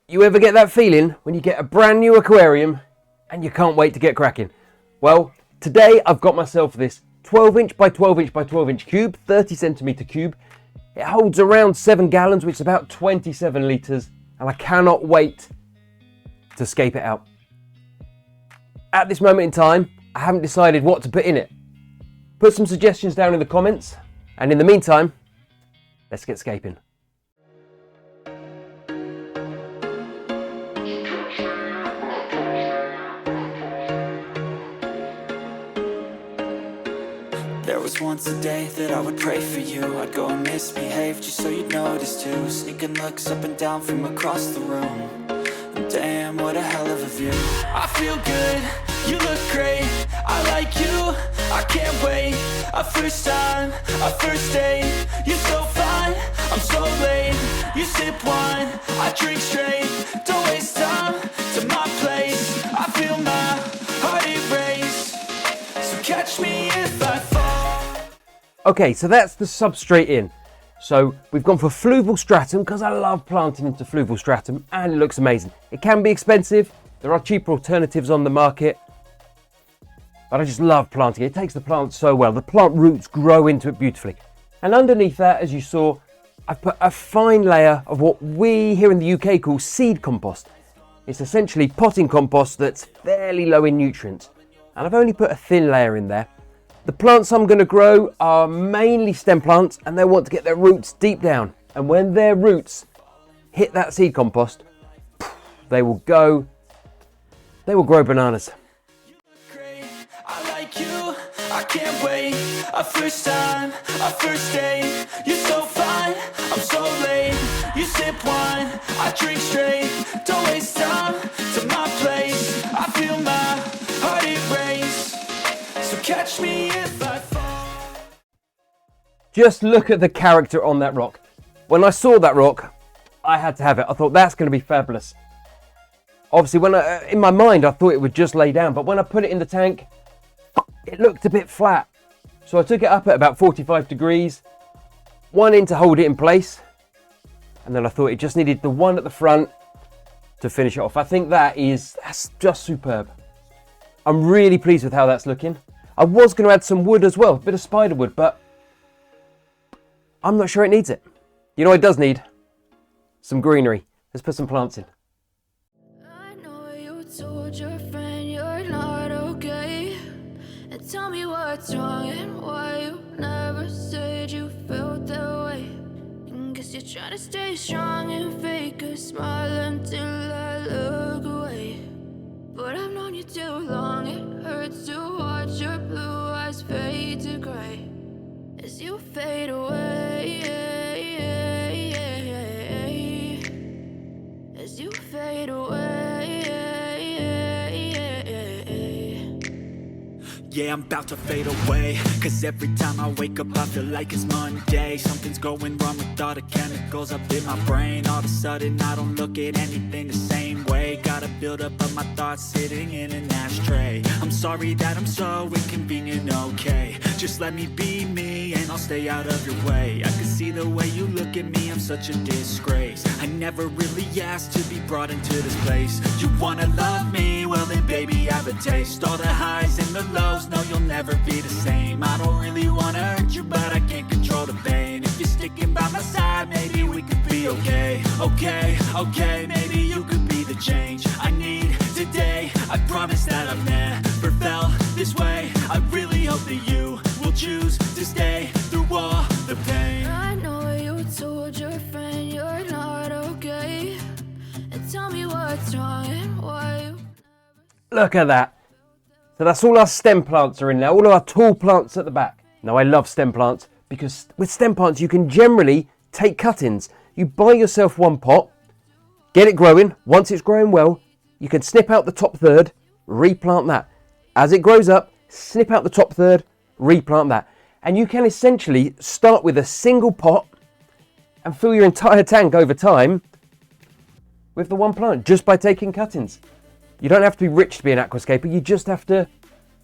You ever get that feeling when you get a brand new aquarium and you can't wait to get cracking? Well, today I've got myself this 12-inch by 12-inch by 12-inch cube, 30-centimetre cube. It holds around 7 gallons, which is about 27 litres, and I cannot wait to scape it out. At this moment in time, I haven't decided what to put in it. Put some suggestions down in the comments, and in the meantime, let's get scaping. There was once a day that I would pray for you. I'd go and misbehave just so you'd notice too. Sneaking looks up and down from across the room. And damn, what a hell of a view. I feel good, you look great, I like you, I can't wait. A first time, a first date, you're so fine, I'm so late. You sip wine, I drink straight. Don't waste time to my place. I feel my heart erase. So catch me if I fall. Okay, so that's the substrate in. So we've gone for fluval stratum because I love planting into fluval stratum and it looks amazing. It can be expensive. There are cheaper alternatives on the market, but I just love planting it. It takes the plant so well. The plant roots grow into it beautifully. And underneath that, as you saw, I've put a fine layer of what we here in the UK call seed compost. It's essentially potting compost that's fairly low in nutrients. And I've only put a thin layer in there. The plants I'm going to grow are mainly stem plants and they want to get their roots deep down. And when their roots hit that seed compost, they will grow bananas. I like you, I can't wait. A first time, a first date. You're so fine, I'm so late. You sip wine, I drink straight. Don't waste time to my place. I feel my heart erase. So catch me if I fall. Just look at the character on that rock. When I saw that rock, I had to have it. I thought that's going to be fabulous. Obviously, in my mind, I thought it would just lay down, but when I put it in the tank, it looked a bit flat. So I took it up at about 45 degrees, one in to hold it in place, and then I thought it just needed the one at the front to finish it off. I think that's just superb. I'm really pleased with how that's looking. I was going to add some wood as well, a bit of spider wood, but I'm not sure it needs it. You know what it does need? Some greenery. Let's put some plants in. I know you told your friend you're not okay, and tell me what's wrong and why you never said you felt that way. And guess you're trying to stay strong and fake a smile until I look away. But I've known you too long, it hurts to watch your blue eyes fade to gray as you fade away, as you fade away. Yeah, I'm about to fade away. Cause every time I wake up I feel like it's Monday. Something's going wrong with all the chemicals up in my brain. All of a sudden I don't look at anything the same way. Gotta build up of my thoughts sitting in an ashtray. I'm sorry that I'm so inconvenient, okay. Just let me be me and I'll stay out of your way. I can see the way you look at me, I'm such a disgrace. I never really asked to be brought into this place. You wanna love me? Well then baby I have a taste. All the highs and the lows, no you'll never be the same. I don't really wanna hurt you but I can't control the pain. If you're sticking by my side maybe we could be okay. Okay, maybe you could be the change I need today. I promise that I've never felt this way. I really hope that you will choose to stay through all the pain. I know you told your friend you're not okay, and tell me what's wrong and why you... Look at that. So that's all our stem plants are in there, all of our tall plants at the back. Now I love stem plants because with stem plants you can generally take cuttings. You buy yourself one pot, get it growing. Once it's growing well, you can snip out the top third, replant that. As it grows up, snip out the top third, replant that. And you can essentially start with a single pot and fill your entire tank over time with the one plant just by taking cuttings. You don't have to be rich to be an aquascaper, you just have to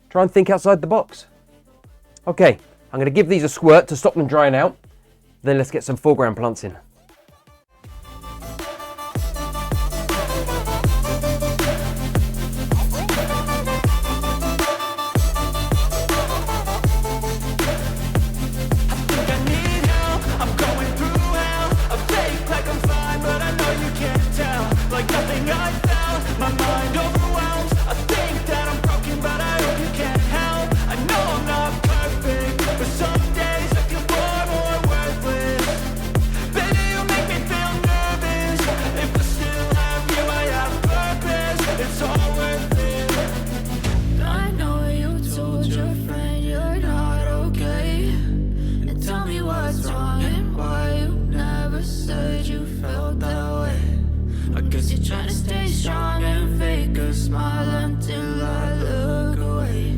try and think outside the box. Okay, I'm going to give these a squirt to stop them drying out, then let's get some foreground plants in. My mind overwhelms, I think that I'm broken, but I hope you can't help. I know I'm not perfect, but some days I feel more worthless. Baby, you make me feel nervous. If I still have you, I have purpose. It's all worth it. I know you told your friend you're not okay, and tell me what's wrong and why you never said you felt that way. I guess you're trying to stay strong and fake a smile until I look away.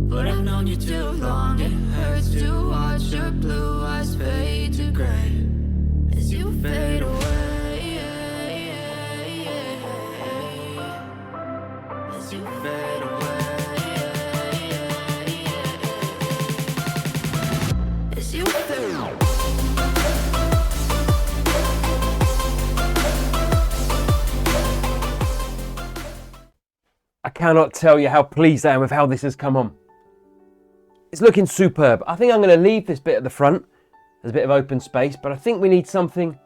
But I've known you too long, it hurts to watch your blue eyes fade to gray as you fade away. As you fade away. As you fade away. I cannot tell you how pleased I am with how this has come on. It's looking superb. I think I'm going to leave this bit at the front. There's a bit of open space, but I think we need something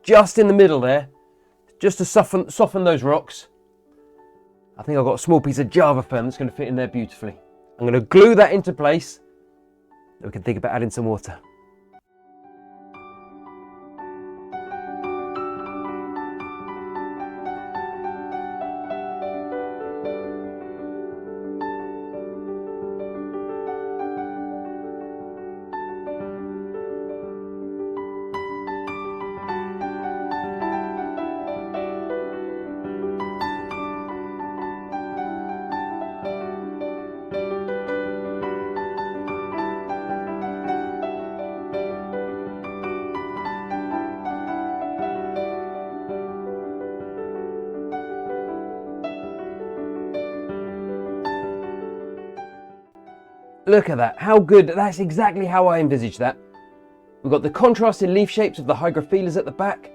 just in the middle there, just to soften those rocks. I think I've got a small piece of Java fern that's going to fit in there beautifully. I'm going to glue that into place, then we can think about adding some water. Look at that, how good, that's exactly how I envisaged that. We've got the contrasting leaf shapes of the hygrophillas at the back,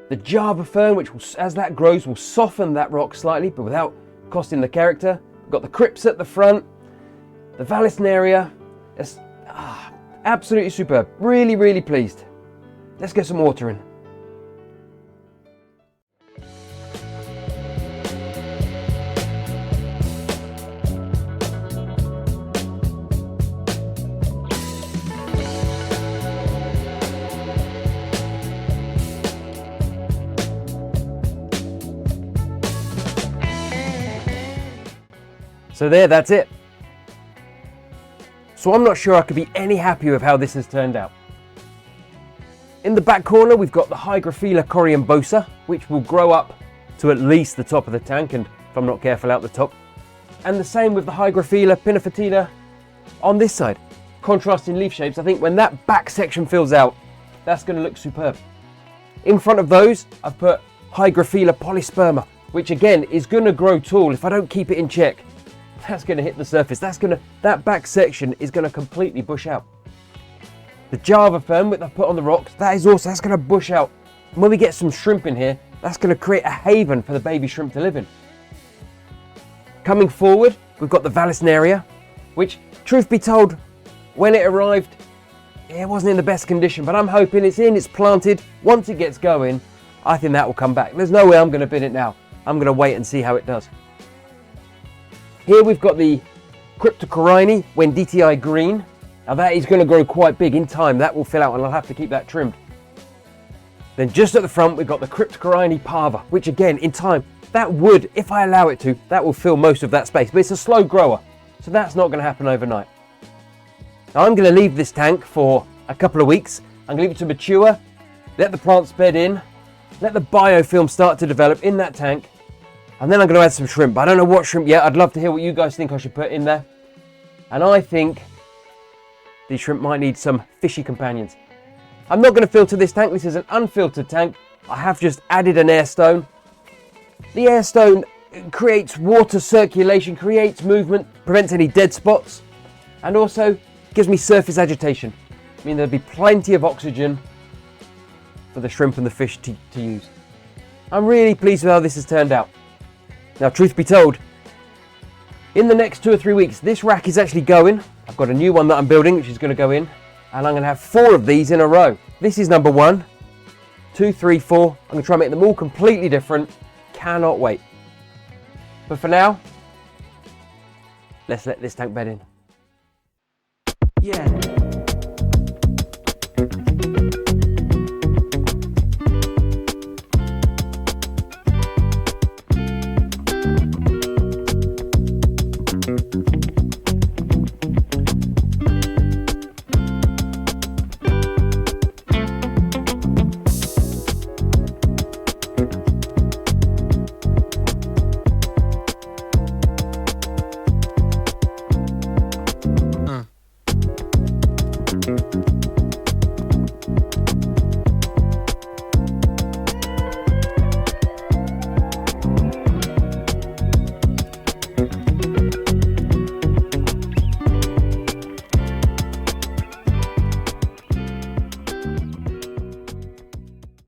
the Java fern, which will, as that grows, will soften that rock slightly, but without costing the character. We've got the crypts at the front, the Vallisneria. It's absolutely superb, really, really pleased. Let's get some water in. So there, that's it. So I'm not sure I could be any happier with how this has turned out. In the back corner, we've got the Hygrophila coriambosa, which will grow up to at least the top of the tank, and if I'm not careful, out the top. And the same with the Hygrophila pinnafatina on this side. Contrasting leaf shapes. I think when that back section fills out, that's going to look superb. In front of those, I've put Hygrophila polysperma, which again is going to grow tall if I don't keep it in check. That's going to hit the surface. That back section is going to completely bush out. The Java fern, which I've put on the rocks, that's going to bush out. And when we get some shrimp in here, that's going to create a haven for the baby shrimp to live in. Coming forward, we've got the Vallisneria, which, truth be told, when it arrived, it wasn't in the best condition, but I'm hoping it's planted. Once it gets going, I think that will come back. There's no way I'm going to bin it now. I'm going to wait and see how it does. Here we've got the Cryptocorini Wendtii green. Now that is going to grow quite big in time. That will fill out and I'll have to keep that trimmed. Then just at the front we've got the Cryptocorini parva, which again in time, that would, if I allow it to, that will fill most of that space. But it's a slow grower, so that's not going to happen overnight. Now I'm going to leave this tank for a couple of weeks. I'm going to leave it to mature, let the plants bed in, let the biofilm start to develop in that tank. And then I'm going to add some shrimp. I don't know what shrimp yet. I'd love to hear what you guys think I should put in there. And I think these shrimp might need some fishy companions. I'm not going to filter this tank. This is an unfiltered tank. I have just added an air stone. The air stone creates water circulation, creates movement, prevents any dead spots, and also gives me surface agitation. I mean, there'll be plenty of oxygen for the shrimp and the fish to use. I'm really pleased with how this has turned out. Now, truth be told, in the next 2 or 3 weeks, this rack is actually going. I've got a new one that I'm building, which is going to go in, and I'm going to have 4 of these in a row. This is number 1, 2, 3, 4. I'm going to try and make them all completely different. Cannot wait. But for now, let's let this tank bed in. Yeah.